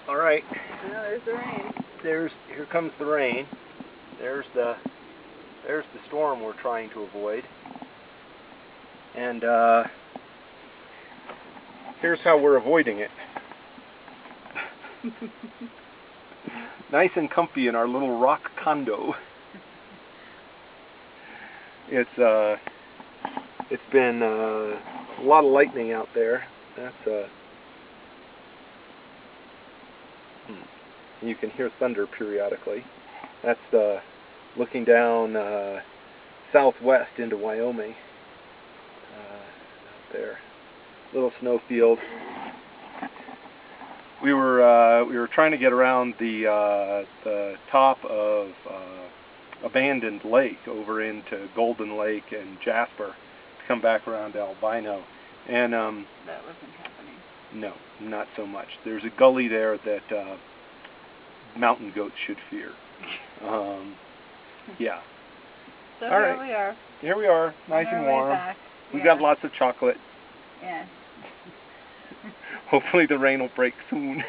All right. Oh, there's the rain. Here comes the rain. There's the storm we're trying to avoid. And here's how we're avoiding it. Nice and comfy in our little rock condo. It's been a lot of lightning out there. That's you can hear thunder periodically. That's looking down southwest into Wyoming. Out there, little snowfield. We were trying to get around the top of abandoned lake over into Golden Lake and Jasper to come back around to Albino, and that wasn't happening. No, not so much. There's a gully there that mountain goats should fear. Yeah. So All here right. we are. Here we are, nice On our and way warm. back. We Yeah. got lots of chocolate. Yeah. Hopefully the rain will break soon.